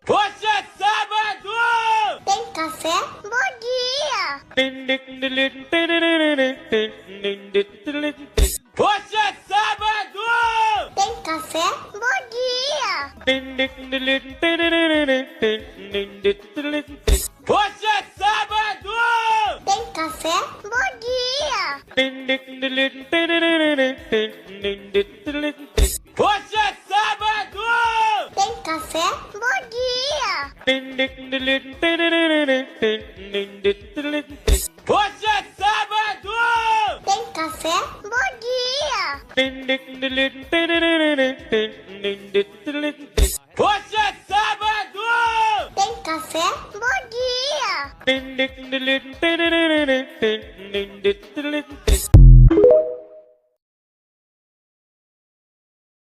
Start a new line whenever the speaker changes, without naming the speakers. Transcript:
Hoje é sábado!
Tem café? Bom dia!
Hoje é sábado!
Tem café? Bom dia!
Hoje é sábado!
Tem café? Bom dia!
Hoje é sábado!
Tem café? Bom dia!
Hoje é sábado!
Tem café? Bom dia!
Hoje é sábado!
Tem café? Bom dia!